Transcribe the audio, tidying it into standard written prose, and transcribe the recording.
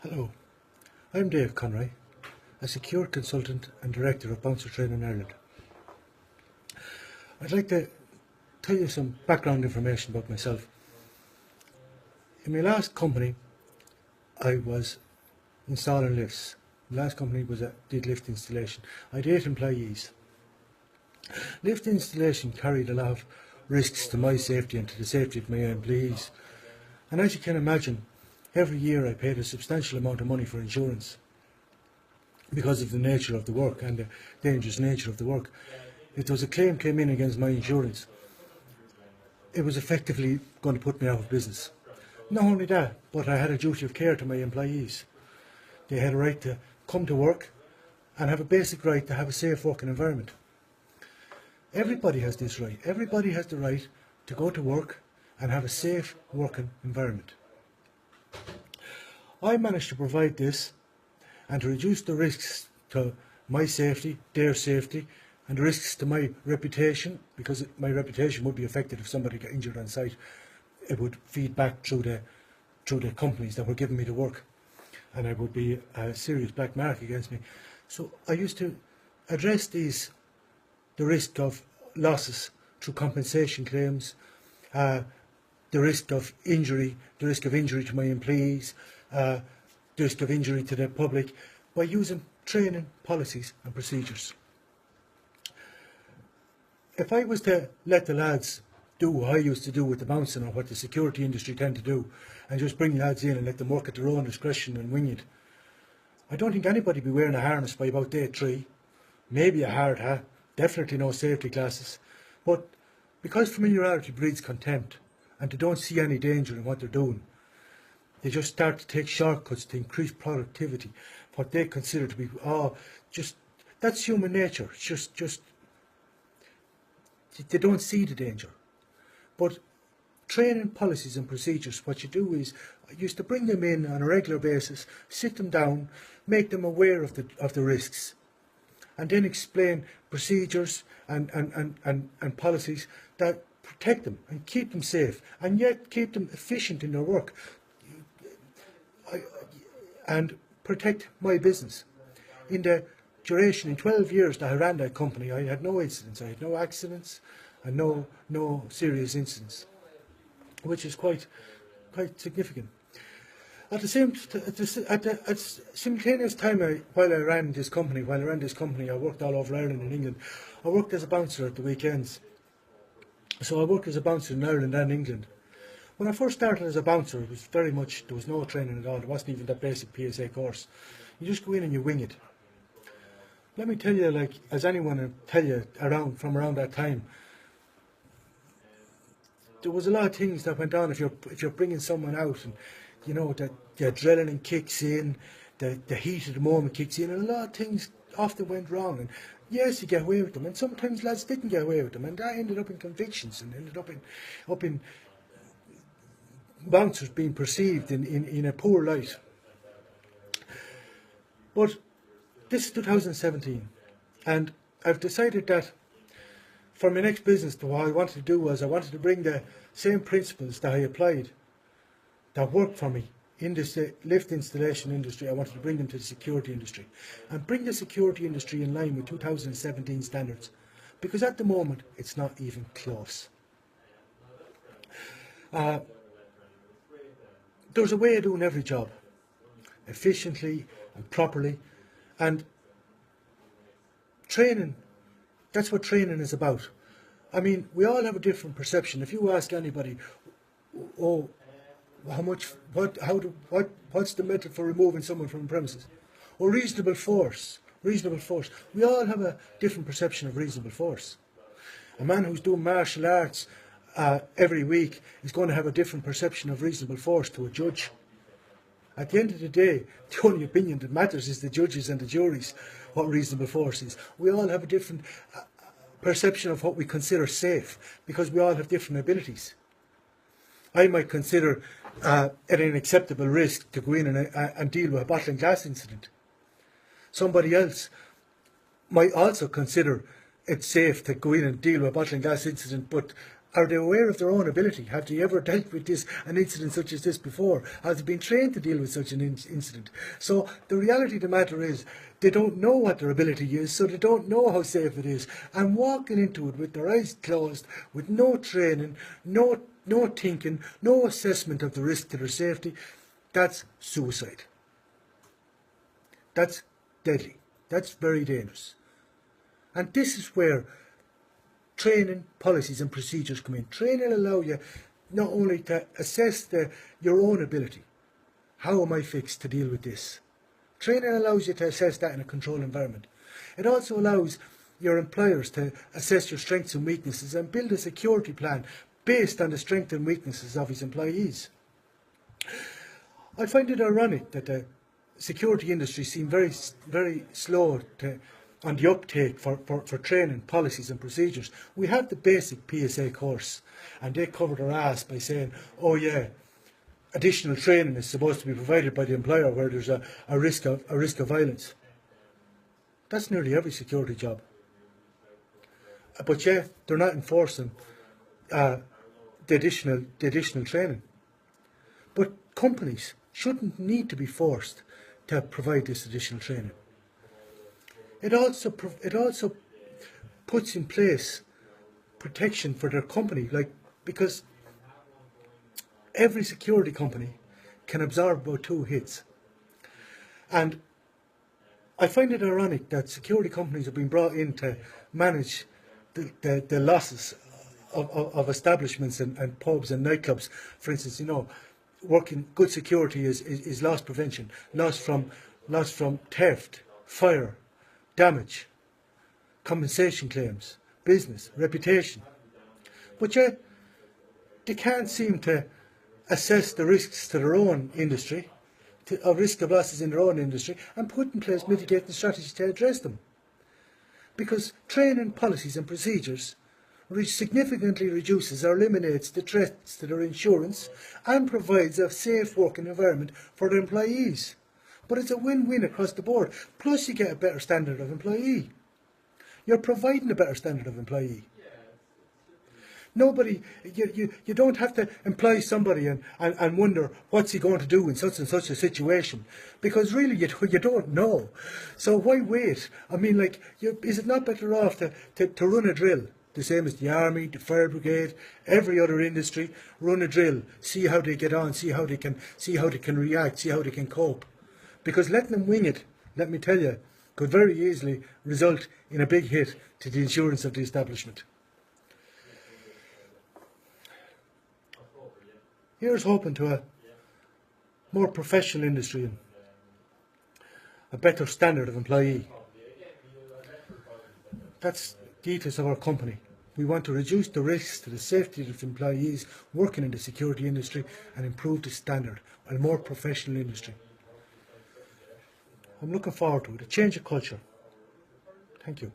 Hello, I'm Dave Conroy, a secure consultant and director of Bouncertraining Ireland. I'd like to tell you some background information about myself. In my last company, I was installing lifts. The last company did lift installation. I had 8 employees. Lift installation carried a lot of risks to my safety and to the safety of my employees. And as you can imagine, every year I paid a substantial amount of money for insurance because of the nature of the work and the dangerous nature of the work. If there was a claim came in against my insurance, it was effectively going to put me out of business. Not only that, but I had a duty of care to my employees. They had a right to come to work and have a basic right to have a safe working environment. Everybody has this right. Everybody has the right to go to work and have a safe working environment. I managed to provide this and to reduce the risks to my safety, their safety, and the risks to my reputation, because my reputation would be affected if somebody got injured on site. It would feed back through the companies that were giving me the work, and it would be a serious black mark against me. So I used to address the risk of losses through compensation claims, the risk of injury to my employees, the risk of injury to the public, by using training policies and procedures. If I was to let the lads do what I used to do with the bouncing, or what the security industry tend to do, and just bring lads in and let them work at their own discretion and wing it, I don't think anybody would be wearing a harness by about day 3, maybe a hard hat, definitely no safety glasses. But because familiarity breeds contempt, and they don't see any danger in what they're doing, they just start to take shortcuts to increase productivity, what they consider to be, that's human nature. It's just they don't see the danger. But training policies and procedures, what you do is, I used to bring them in on a regular basis, sit them down, make them aware of the risks, and then explain procedures and policies that protect them and keep them safe, and yet keep them efficient in their work, and protect my business. In the duration, in 12 years that I ran that company, I had no incidents, I had no accidents, and no serious incidents, which is quite significant. At the simultaneous time, while I ran this company, I worked all over Ireland and England. I worked as a bouncer at the weekends. So I worked as a bouncer in Ireland and England. When I first started as a bouncer, it was very much, there was no training at all. There wasn't even that basic PSA course. You just go in and you wing it. Let me tell you, like, as anyone will tell you from around that time, there was a lot of things that went on if you're bringing someone out, and you know that the adrenaline kicks in, the heat of the moment kicks in, and a lot of things often went wrong. And yes, you get away with them, and sometimes lads didn't get away with them, and that ended up in convictions, and ended up in bouncers being perceived in a poor light. But this is 2017, and I've decided that for my next business, what I wanted to do was I wanted to bring the same principles that I applied, that worked for me in this lift installation industry, I wanted to bring them to the security industry, and bring the security industry in line with 2017 standards, because at the moment it's not even close. There's a way of doing every job efficiently and properly, and training, that's what training is about. I mean, we all have a different perception. If you ask anybody, what's the method for removing someone from the premises? Or reasonable force. We all have a different perception of reasonable force. A man who's doing martial arts every week is going to have a different perception of reasonable force to a judge. At the end of the day, the only opinion that matters is the judges and the juries, what reasonable force is. We all have a different perception of what we consider safe, because we all have different abilities. I might consider at an acceptable risk to go in and deal with a bottle and glass incident. Somebody else might also consider it safe to go in and deal with a bottle and glass incident, but Are they aware of their own ability? Have they ever dealt with an incident such as this before? Have they been trained to deal with such an incident? So the reality of the matter is they don't know what their ability is, so they don't know how safe it is. And walking into it with their eyes closed, with no training, no thinking, no assessment of the risk to their safety, that's suicide. That's deadly. That's very dangerous. And this is where training, policies and procedures come in. Training allow you not only to assess your own ability. How am I fixed to deal with this? Training allows you to assess that in a controlled environment. It also allows your employers to assess your strengths and weaknesses and build a security plan based on the strengths and weaknesses of his employees. I find it ironic that the security industry seem very slow on the uptake for training, policies and procedures. We have the basic PSA course, and they cover their ass by saying, oh yeah, additional training is supposed to be provided by the employer where there's a risk of violence. That's nearly every security job. But yeah, they're not enforcing the additional training. But companies shouldn't need to be forced to provide this additional training. It also puts in place protection for their company, because every security company can absorb about 2 hits. And I find it ironic that security companies have been brought in to manage the losses of establishments and pubs and nightclubs. For instance, working good security is loss prevention, loss from theft, fire, damage, compensation claims, business, reputation. But yet, they can't seem to assess the risks to their own industry, or risk of losses in their own industry, and put in place mitigating strategies to address them. Because training, policies and procedures significantly reduces or eliminates the threats to their insurance and provides a safe working environment for their employees. But it's a win-win across the board. Plus you get a better standard of employee. You're providing a better standard of employee. Nobody, you don't have to employ somebody and wonder what's he going to do in such and such a situation, because really you don't know. So why wait? I mean, is it not better off to run a drill? The same as the army, the fire brigade, every other industry, run a drill, see how they get on, see how they can react, see how they can cope. Because letting them wing it, let me tell you, could very easily result in a big hit to the insurance of the establishment. Here's hoping to a more professional industry and a better standard of employee. That's the ethos of our company. We want to reduce the risks to the safety of employees working in the security industry and improve the standard, a more professional industry. I'm looking forward to it, a change of culture. Thank you.